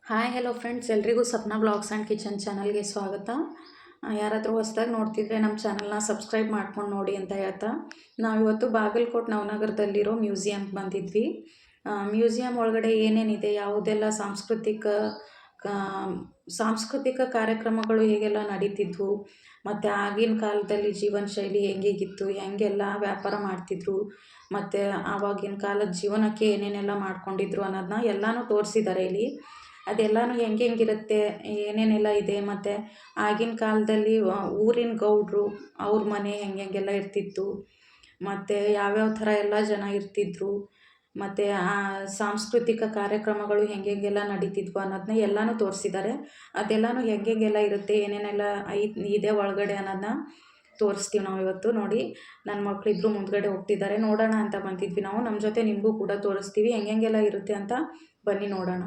Hi hello friends, ಎಲ್ರಿಗೂ Sapna blogs and kitchen ಚಾನಲ್ಗೆ ಸ್ವಾಗತ. ಯಾರಾದರೂ ಹೊಸ್ದಾಗಿ ನೋಡ್ತಿದ್ರೆ ನಮ್ಮ ಚಾನಲ್ನ ಸಬ್ಸ್ಕ್ರೈಬ್ ಮಾಡ್ಕೊಂಡು ನೋಡಿ ಅಂತ ಹೇಳ್ತಾ, ನಾವಿವತ್ತು ಬಾಗಲಕೋಟೆ ನವನಗರದಲ್ಲಿರೋ ಮ್ಯೂಸಿಯಮ್ಗೆ ಬಂದಿದ್ವಿ. ಮ್ಯೂಸಿಯಮ್ ಒಳಗಡೆ ಏನೇನಿದೆ, ಯಾವುದೆಲ್ಲ ಸಾಂಸ್ಕೃತಿಕ ಕಾರ್ಯಕ್ರಮಗಳು ಹೇಗೆಲ್ಲ ನಡೀತಿದ್ವು, ಮತ್ತು ಆಗಿನ ಕಾಲದಲ್ಲಿ ಜೀವನ ಶೈಲಿ ಹೆಂಗಿತ್ತು, ಹೆಂಗೆಲ್ಲ ವ್ಯಾಪಾರ ಮಾಡ್ತಿದ್ರು, ಮತ್ತು ಆವಾಗಿನ ಕಾಲದ ಜೀವನಕ್ಕೆ ಏನೇನೆಲ್ಲ ಮಾಡ್ಕೊಂಡಿದ್ರು ಅನ್ನೋದನ್ನ ಎಲ್ಲನೂ ತೋರಿಸಿದ್ದಾರೆ ಇಲ್ಲಿ. ಅದೆಲ್ಲನೂ ಹೆಂಗಿರುತ್ತೆ, ಏನೇನೆಲ್ಲ ಇದೆ, ಮತ್ತು ಆಗಿನ ಕಾಲದಲ್ಲಿ ಊರಿನ ಗೌಡರು ಅವ್ರ ಮನೆ ಹೆಂಗೆಲ್ಲ ಇರ್ತಿತ್ತು, ಮತ್ತು ಯಾವ್ಯಾವ ಥರ ಎಲ್ಲ ಜನ ಇರ್ತಿದ್ರು, ಮತ್ತು ಆ ಸಾಂಸ್ಕೃತಿಕ ಕಾರ್ಯಕ್ರಮಗಳು ಹೆಂಗೆಲ್ಲ ನಡೀತಿದ್ವು ಅನ್ನೋದನ್ನ ಎಲ್ಲನೂ ತೋರಿಸಿದ್ದಾರೆ. ಅದೆಲ್ಲನೂ ಹೆಂಗೆಲ್ಲ ಇರುತ್ತೆ, ಏನೇನೆಲ್ಲ ಇದೆ ಒಳಗಡೆ ಅನ್ನೋದನ್ನ ತೋರಿಸ್ತೀವಿ ನಾವು ಇವತ್ತು. ನೋಡಿ, ನನ್ನ ಮಕ್ಕಳಿಬ್ರು ಮುಂದ್ಗಡೆ ಹೋಗ್ತಿದ್ದಾರೆ, ನೋಡೋಣ ಅಂತ ಬಂದಿದ್ವಿ ನಾವು. ನಮ್ಮ ಜೊತೆ ನಿಮಗೂ ಕೂಡ ತೋರಿಸ್ತೀವಿ ಹೆಂಗೆಲ್ಲ ಇರುತ್ತೆ ಅಂತ. ಬನ್ನಿ ನೋಡೋಣ.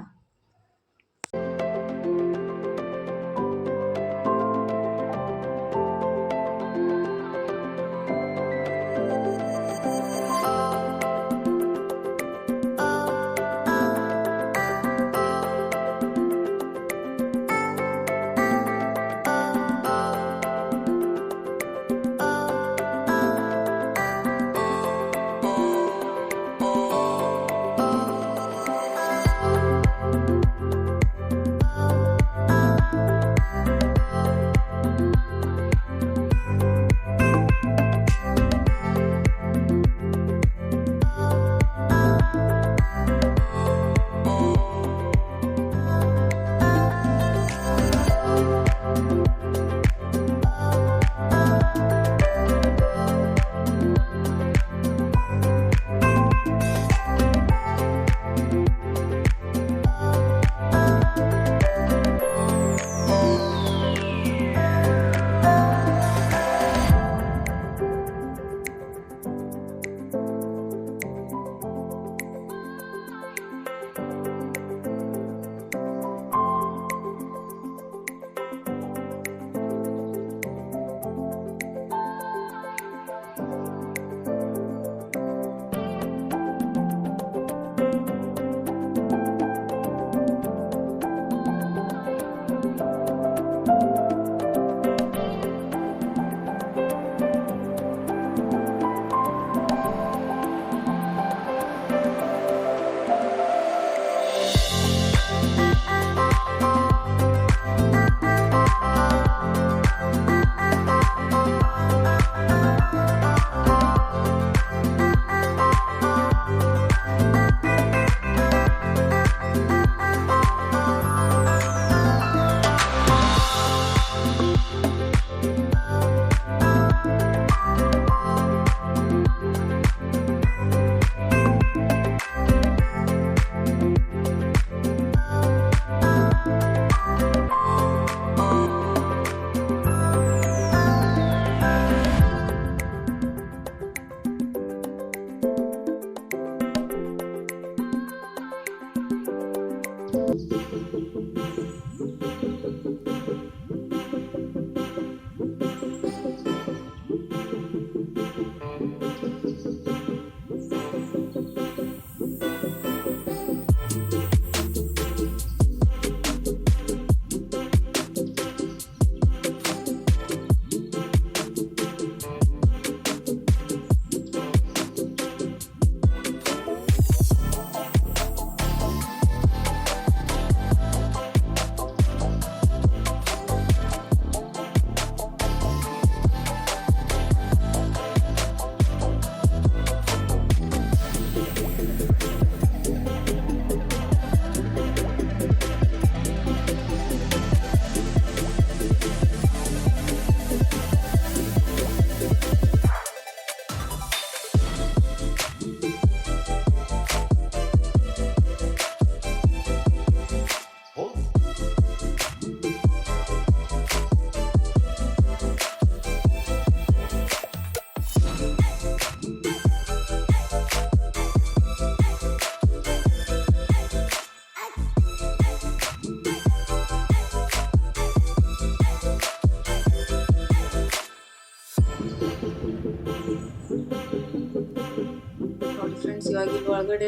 ಇವಾಗ ಇಲ್ಲಿ ಒಳಗಡೆ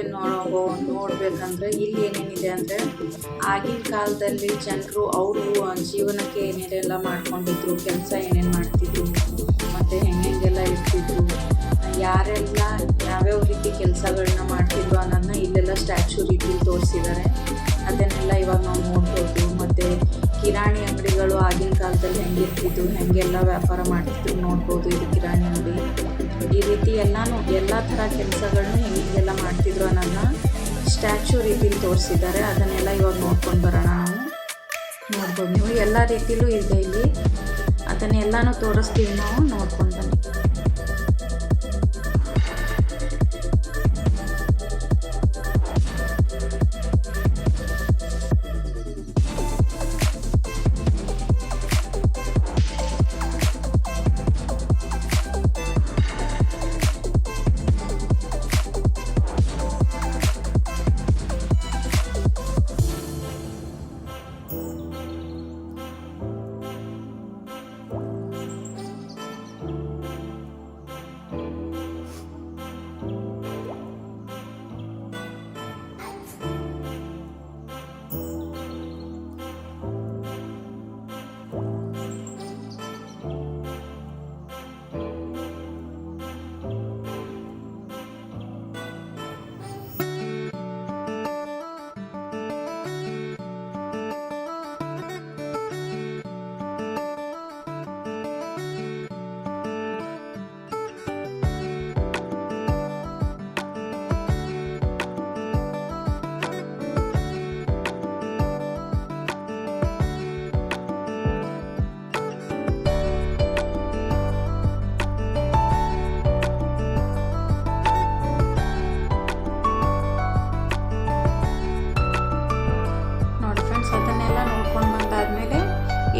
ನೋಡಬೇಕಂದ್ರೆ ಇಲ್ಲಿ ಏನೇನಿದೆ ಅಂದರೆ ಆಗಿನ ಕಾಲದಲ್ಲಿ ಜನರು ಅವರು ಜೀವನಕ್ಕೆ ಏನೇನೆಲ್ಲ ಮಾಡ್ಕೊಂಡಿದ್ರು, ಕೆಲಸ ಏನೇನು ಮಾಡ್ತಿದ್ರು, ಮತ್ತು ಹೆಂಗೆಲ್ಲ ಇರ್ತಿದ್ರು, ಯಾರೆಲ್ಲ ಯಾವ್ಯಾವ ರೀತಿ ಕೆಲಸಗಳನ್ನ ಮಾಡ್ತಿದ್ರು ಅನ್ನೋದನ್ನ ಇಲ್ಲೆಲ್ಲ ಸ್ಟ್ಯಾಚ್ಯೂ ರೀತಿ ತೋರಿಸಿದ್ದಾರೆ. ಅದನ್ನೆಲ್ಲ ಇವಾಗ ನಾವು ನೋಡ್ಬೋದು. ಮತ್ತು ಕಿರಾಣಿ ಅಂಗಡಿಗಳು ಆಗಿನ ಕಾಲದಲ್ಲಿ ಹೆಂಗಿರ್ತಿದ್ದು, ಹೆಂಗೆಲ್ಲ ವ್ಯಾಪಾರ ಮಾಡ್ತಿದ್ರು ನೋಡ್ಬೋದು. ಇದು ಕಿರಾಣಿ ಅಂಗಡಿ. ಈ ರೀತಿ ಎಲ್ಲ ಥರ ಕೆಲಸಗಳನ್ನ ಹೆಂಗೆಲ್ಲ ಮಾಡ್ತಿದ್ರು ಅನ್ನೋದನ್ನ ಸ್ಟ್ಯಾಚ್ಯೂ ರೀತಿಲಿ ತೋರಿಸಿದ್ದಾರೆ. ಅದನ್ನೆಲ್ಲ ಇವಾಗ ನೋಡ್ಕೊಂಡು ಬರೋಣ. ನಾವು ನೋಡ್ಬೋದು, ನೀವು ಎಲ್ಲ ರೀತಿಲೂ ಇದೆ ಇಲ್ಲಿ. ಅದನ್ನೆಲ್ಲನೂ ತೋರಿಸ್ತೀವಿ, ನಾವು ನೋಡ್ಕೊಂಡು ಬನ್ನಿ.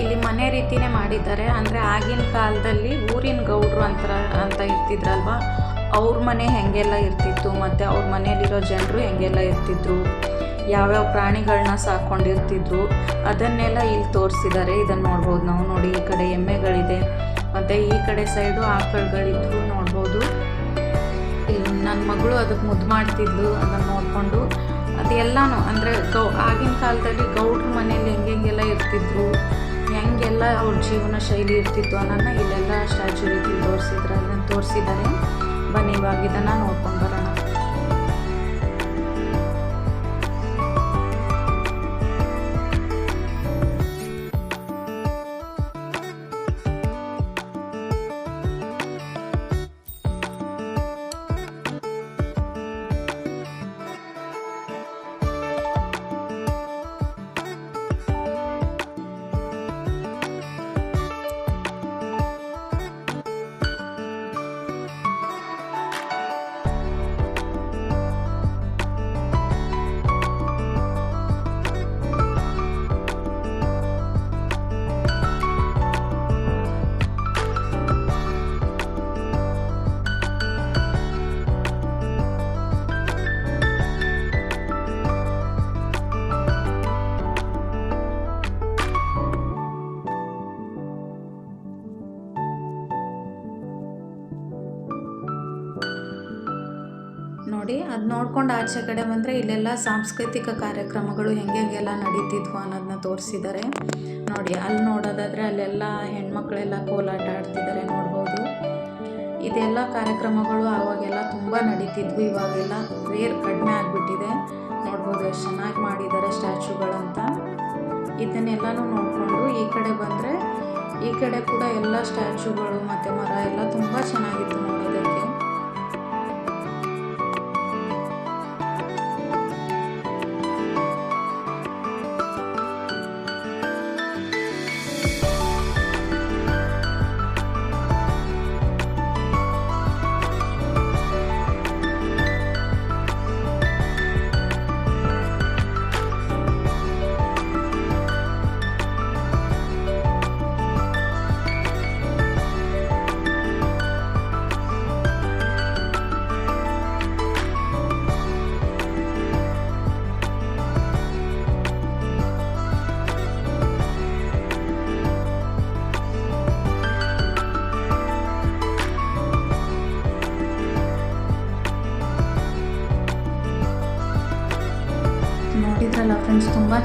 ಇಲ್ಲಿ ಮನೆ ರೀತಿಯೇ ಮಾಡಿದ್ದಾರೆ. ಅಂದರೆ ಆಗಿನ ಕಾಲದಲ್ಲಿ ಊರಿನ ಗೌಡ್ರು ಅಂತ ಇರ್ತಿದ್ರಲ್ವ, ಅವ್ರ ಮನೆ ಹೆಂಗೆಲ್ಲ ಇರ್ತಿತ್ತು, ಮತ್ತು ಅವ್ರ ಮನೆಯಲ್ಲಿರೋ ಜನರು ಹೆಂಗೆಲ್ಲ ಇರ್ತಿದ್ರು, ಯಾವ್ಯಾವ ಪ್ರಾಣಿಗಳನ್ನ ಸಾಕೊಂಡಿರ್ತಿದ್ರು, ಅದನ್ನೆಲ್ಲ ಇಲ್ಲಿ ತೋರಿಸಿದ್ದಾರೆ. ಇದನ್ನು ನೋಡ್ಬೋದು ನಾವು. ನೋಡಿ, ಈ ಕಡೆ ಎಮ್ಮೆಗಳಿದೆ, ಮತ್ತು ಈ ಕಡೆ ಸೈಡು ಆಕಳುಗಳಿದ್ರು ನೋಡ್ಬೋದು. ಇಲ್ಲಿ ನನ್ನ ಮಗಳು ಅದಕ್ಕೆ ಮುದ್ದು ಮಾಡ್ತಿದ್ಲು. ಅದನ್ನು ನೋಡಿಕೊಂಡು ಅದೆಲ್ಲನೂ ಅಂದರೆ ಆಗಿನ ಕಾಲದಲ್ಲಿ ಗೌಡ್ರ ಮನೇಲಿ ಹೆಂಗೆಲ್ಲ ಇರ್ತಿದ್ರು, ಹೆಂಗೆಲ್ಲ ಅವ್ರ ಜೀವನ ಶೈಲಿ ಇರ್ತಿತ್ತು ಅನ್ನೋದನ್ನ ಇಲ್ಲೆಲ್ಲ ಸ್ಟ್ಯಾಚ್ಯೂ ರೀತಿ ತೋರಿಸಿದ್ದಾರೆ. ಬನ್ನಿ, ಇವಾಗ ಇದನ್ನು ನೋಡ್ಕೊಂಡು ಬರೋಣ. ನೋಡಿ, ಅದು ನೋಡ್ಕೊಂಡು ಆಚೆ ಕಡೆ ಬಂದರೆ ಇಲ್ಲೆಲ್ಲ ಸಾಂಸ್ಕೃತಿಕ ಕಾರ್ಯಕ್ರಮಗಳು ಹೆಂಗೆಲ್ಲ ನಡೀತಿದ್ವು ಅನ್ನೋದನ್ನ ತೋರಿಸಿದ್ದಾರೆ. ನೋಡಿ, ಅಲ್ಲಿ ನೋಡೋದಾದರೆ ಅಲ್ಲೆಲ್ಲ ಹೆಣ್ಮಕ್ಳೆಲ್ಲ ಕೋಲಾಟ ಆಡ್ತಿದ್ದಾರೆ ನೋಡ್ಬೋದು. ಇದೆಲ್ಲ ಕಾರ್ಯಕ್ರಮಗಳು ಆವಾಗೆಲ್ಲ ತುಂಬ ನಡೀತಿದ್ವು. ಇವಾಗೆಲ್ಲ ಕಡಿಮೆ ಆಗಿಬಿಟ್ಟಿದೆ. ನೋಡ್ಬೋದು ಎಷ್ಟು ಚೆನ್ನಾಗಿ ಮಾಡಿದ್ದಾರೆ ಸ್ಟ್ಯಾಚ್ಯೂಗಳಂತ. ಇದನ್ನೆಲ್ಲನೂ ನೋಡಿಕೊಂಡು ಈ ಕಡೆ ಬಂದರೆ ಈ ಕಡೆ ಕೂಡ ಎಲ್ಲ ಸ್ಟ್ಯಾಚ್ಯೂಗಳು ಮತ್ತು ಮರ ಎಲ್ಲ ತುಂಬ ಚೆನ್ನಾಗಿತ್ತು ನೋಡೋದಕ್ಕೆ.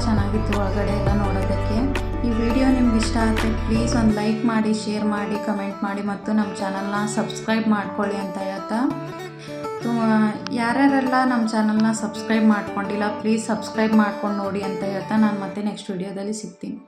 ಚೆನ್ನಾಗಿತ್ತು ಒಳಗಡೆ ಎಲ್ಲ ನೋಡೋದಕ್ಕೆ. ಈ ವಿಡಿಯೋ ನಿಮ್ಗೆ ಇಷ್ಟ ಆದರೆ ಪ್ಲೀಸ್ ಒಂದು ಲೈಕ್ ಮಾಡಿ, ಶೇರ್ ಮಾಡಿ, ಕಮೆಂಟ್ ಮಾಡಿ ಮತ್ತು ನಮ್ಮ ಚಾನಲ್ನ ಸಬ್ಸ್ಕ್ರೈಬ್ ಮಾಡ್ಕೊಳ್ಳಿ ಅಂತ ಹೇಳ್ತಾ, ಯಾರ್ಯಾರೆಲ್ಲ ನಮ್ಮ ಚಾನಲ್ನ ಸಬ್ಸ್ಕ್ರೈಬ್ ಮಾಡ್ಕೊಂಡಿಲ್ಲ ಪ್ಲೀಸ್ ಸಬ್ಸ್ಕ್ರೈಬ್ ಮಾಡ್ಕೊಂಡು ನೋಡಿ ಅಂತ ಹೇಳ್ತಾ ನಾನು ಮತ್ತೆ ನೆಕ್ಸ್ಟ್ ವಿಡಿಯೋದಲ್ಲಿ ಸಿಗ್ತೀನಿ.